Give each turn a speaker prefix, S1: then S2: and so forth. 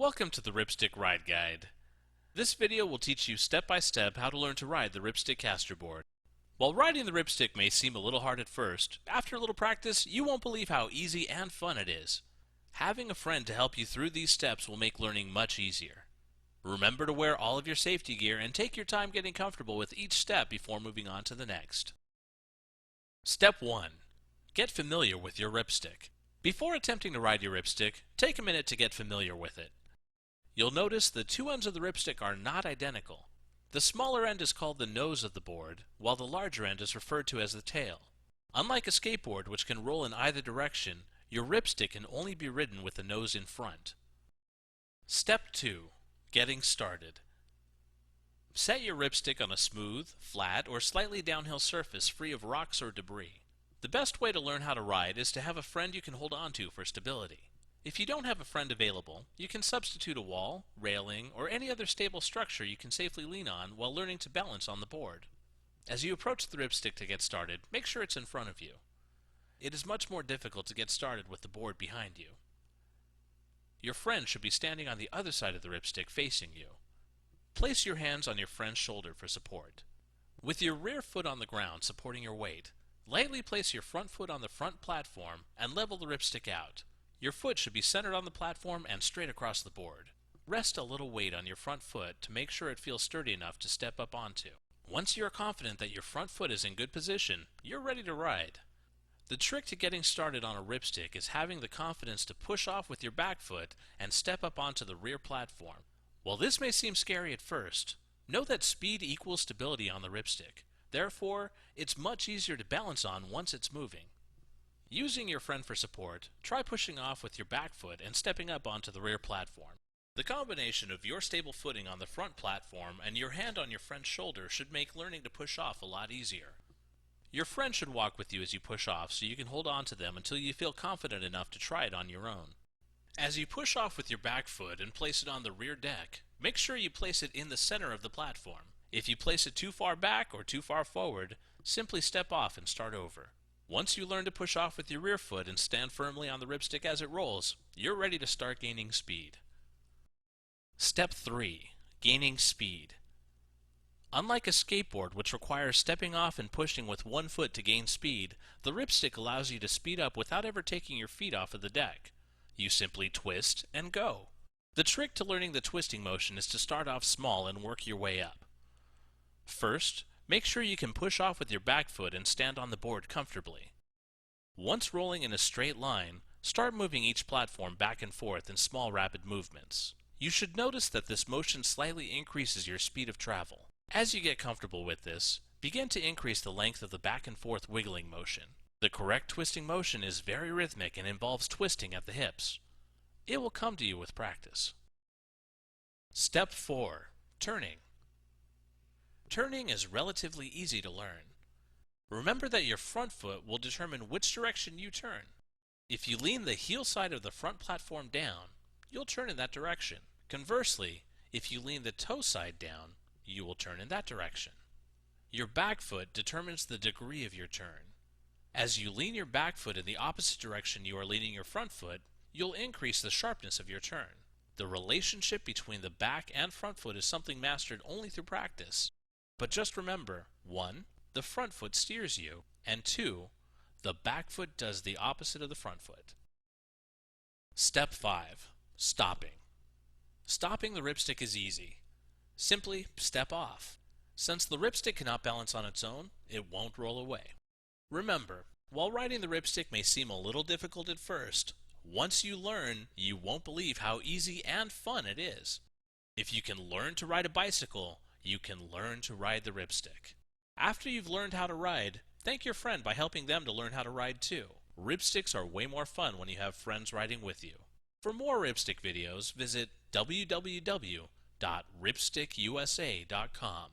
S1: Welcome to the RipStik Ride Guide. This video will teach you step by step how to learn to ride the RipStik caster board. While riding the RipStik may seem a little hard at first, after a little practice you won't believe how easy and fun it is. Having a friend to help you through these steps will make learning much easier. Remember to wear all of your safety gear and take your time getting comfortable with each step before moving on to the next. Step 1. Get familiar with your RipStik. Before attempting to ride your RipStik, take a minute to get familiar with it. You'll notice the two ends of the RipStik are not identical. The smaller end is called the nose of the board, while the larger end is referred to as the tail. Unlike a skateboard which can roll in either direction, your RipStik can only be ridden with the nose in front. Step 2. Getting started. Set your RipStik on a smooth, flat, or slightly downhill surface free of rocks or debris. The best way to learn how to ride is to have a friend you can hold on to for stability. If you don't have a friend available, you can substitute a wall, railing, or any other stable structure you can safely lean on while learning to balance on the board. As you approach the RipStik to get started, make sure it's in front of you. It is much more difficult to get started with the board behind you. Your friend should be standing on the other side of the RipStik facing you. Place your hands on your friend's shoulder for support. With your rear foot on the ground supporting your weight, lightly place your front foot on the front platform and level the RipStik out. Your foot should be centered on the platform and straight across the board. Rest a little weight on your front foot to make sure it feels sturdy enough to step up onto. Once you are confident that your front foot is in good position, you're ready to ride. The trick to getting started on a RipStik is having the confidence to push off with your back foot and step up onto the rear platform. While this may seem scary at first, know that speed equals stability on the RipStik. Therefore, it's much easier to balance on once it's moving. Using your friend for support, try pushing off with your back foot and stepping up onto the rear platform. The combination of your stable footing on the front platform and your hand on your friend's shoulder should make learning to push off a lot easier. Your friend should walk with you as you push off so you can hold on to them until you feel confident enough to try it on your own. As you push off with your back foot and place it on the rear deck, make sure you place it in the center of the platform. If you place it too far back or too far forward, simply step off and start over. Once you learn to push off with your rear foot and stand firmly on the RipStik as it rolls, you're ready to start gaining speed. Step 3. Gaining speed. Unlike a skateboard which requires stepping off and pushing with one foot to gain speed, the RipStik allows you to speed up without ever taking your feet off of the deck. You simply twist and go. The trick to learning the twisting motion is to start off small and work your way up. First, make sure you can push off with your back foot and stand on the board comfortably. Once rolling in a straight line, start moving each platform back and forth in small rapid movements. You should notice that this motion slightly increases your speed of travel. As you get comfortable with this, begin to increase the length of the back and forth wiggling motion. The correct twisting motion is very rhythmic and involves twisting at the hips. It will come to you with practice. Step 4. Turning. Turning is relatively easy to learn. Remember that your front foot will determine which direction you turn. If you lean the heel side of the front platform down, you'll turn in that direction. Conversely, if you lean the toe side down, you will turn in that direction. Your back foot determines the degree of your turn. As you lean your back foot in the opposite direction you are leaning your front foot, you'll increase the sharpness of your turn. The relationship between the back and front foot is something mastered only through practice. But just remember, 1. The front foot steers you, and 2. The back foot does the opposite of the front foot. Step 5. Stopping. Stopping the RipStik is easy. Simply step off. Since the RipStik cannot balance on its own, it won't roll away. Remember, while riding the RipStik may seem a little difficult at first, once you learn, you won't believe how easy and fun it is. If you can learn to ride a bicycle, you can learn to ride the RipStik. After you've learned how to ride, thank your friend by helping them to learn how to ride too. RipStiks are way more fun when you have friends riding with you. For more RipStik videos, visit www.ripstikusa.com.